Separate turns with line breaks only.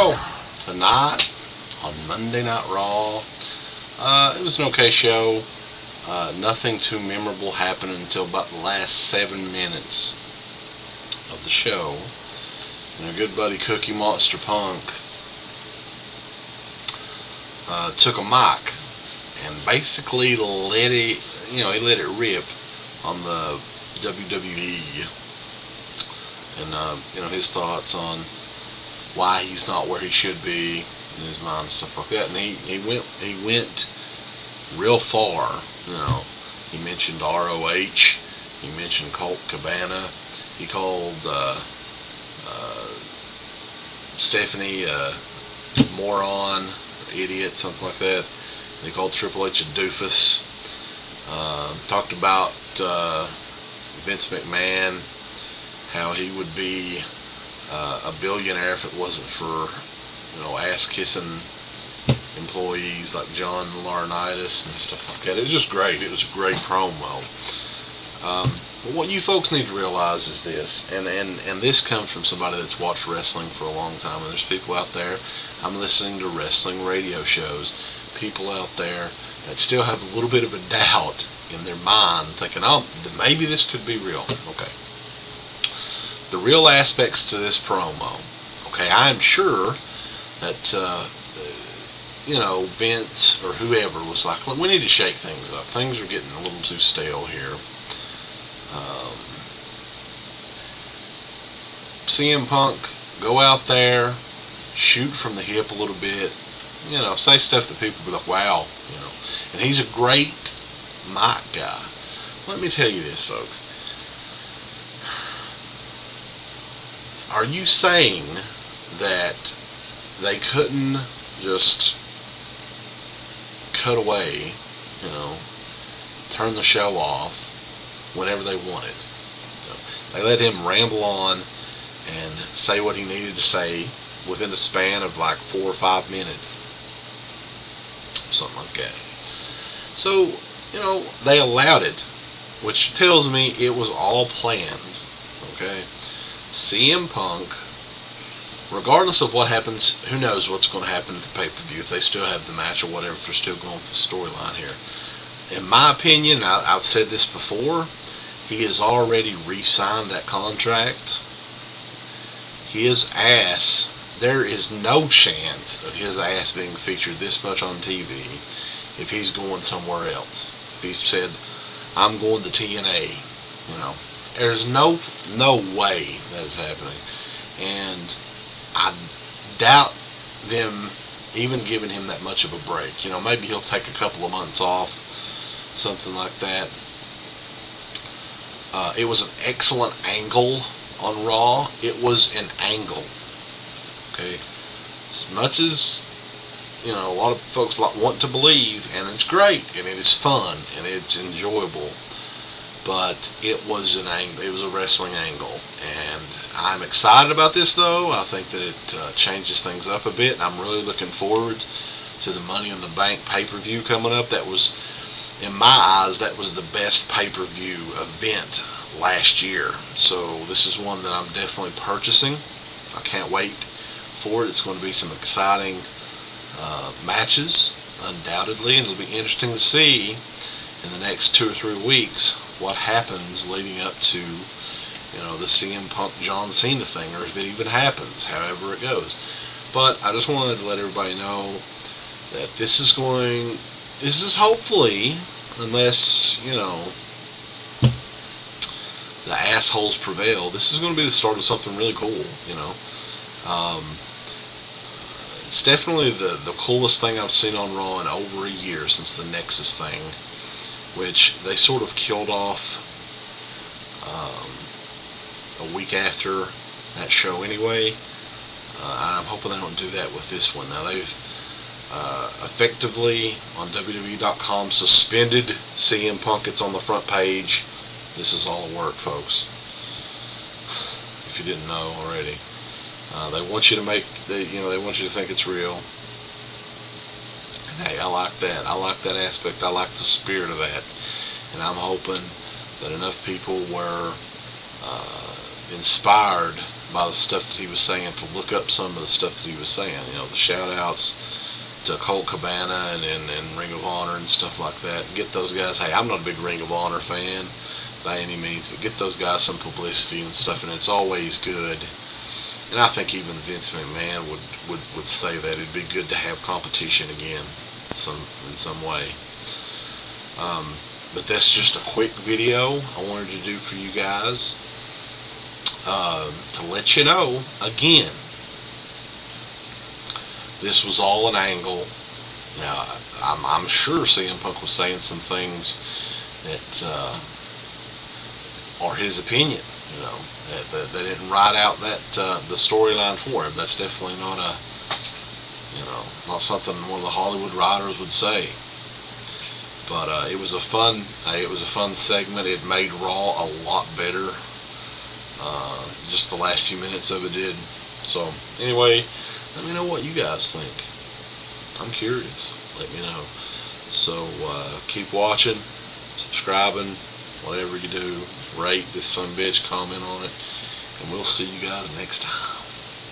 So, tonight on Monday Night Raw, it was an okay show. Nothing too memorable happened until about the last 7 minutes of the show. And our good buddy Cookie Monster Punk took a mic and basically let it rip on the WWE, and his thoughts on why he's not where he should be in his mind and stuff like that. And he went real far. He mentioned ROH. He mentioned Colt Cabana. He called Stephanie a moron, idiot, something like that. And he called Triple H a doofus. Talked about Vince McMahon, how he would be a billionaire if it wasn't for ass-kissing employees like John Laurinaitis and stuff like that. It was just great. It was a great promo. But what you folks need to realize is this, and this comes from somebody that's watched wrestling for a long time, and there's people out there, I'm listening to wrestling radio shows, people out there that still have a little bit of a doubt in their mind, thinking, oh, maybe this could be real. Okay. The real aspects to this promo. Okay, I'm sure that, Vince or whoever was like, look, we need to shake things up. Things are getting a little too stale here. CM Punk, go out there, shoot from the hip a little bit, say stuff that people will be like, wow, and he's a great mic guy. Let me tell you this, folks. Are you saying that they couldn't just cut away, turn the show off whenever they wanted? They let him ramble on and say what he needed to say within the span of like 4 or 5 minutes. Something like that. So, they allowed it, which tells me it was all planned. Okay? CM Punk, regardless of what happens, who knows what's going to happen at the pay-per-view, if they still have the match or whatever, if they're still going with the storyline here. In my opinion, I've said this before, he has already re-signed that contract. His ass, there is no chance of his ass being featured this much on TV if he's going somewhere else. If he said, I'm going to TNA, there's no way that is happening. And I doubt them even giving him that much of a break. Maybe he'll take a couple of months off, something like that. It was an excellent angle on Raw. It was an angle. Okay? As much as, a lot of folks want to believe, and it's great, and it is fun, and it's enjoyable, but it was an angle. It was a wrestling angle, and I'm excited about this, though. I think that it changes things up a bit. I'm really looking forward to the Money in the Bank pay-per-view coming up. That was, in my eyes, that was the best pay-per-view event last year. So this is one that I'm definitely purchasing. I can't wait for it. It's going to be some exciting matches, undoubtedly, and it'll be interesting to see in the next 2 or 3 weeks what happens leading up to the CM Punk John Cena thing, or if it even happens, however it goes. But I just wanted to let everybody know that this is hopefully, unless the assholes prevail, this is going to be the start of something really cool. It's definitely the coolest thing I've seen on Raw in over a year since the Nexus thing, which they sort of killed off a week after that show anyway. I'm hoping they don't do that with this one. Now, they've effectively on WWE.com suspended CM Punk. It's on the front page. This is all a work, folks. If you didn't know already, they want you to they want you to think it's real. And hey, I like that. I like that aspect. I like the spirit of that. And I'm hoping that enough people were inspired by the stuff that he was saying to look up some of the stuff that he was saying. You know, the shout outs to Colt Cabana and Ring of Honor and stuff like that. Get those guys. Hey, I'm not a big Ring of Honor fan by any means, but get those guys some publicity and stuff, and it's always good. And I think even Vince McMahon would say that it'd be good to have competition again, in some way. But that's just a quick video I wanted to do for you guys, to let you know again. This was all an angle. Now, I'm sure CM Punk was saying some things that are his opinion. You know, that they didn't write out that the storyline for him. That's definitely not not something one of the Hollywood writers would say. But it was a fun segment. It made Raw a lot better. Just the last few minutes of it did. So anyway, let me know what you guys think. I'm curious. Let me know. So keep watching, subscribing, whatever you do. Rate this son of a bitch, comment on it, and we'll see you guys next time.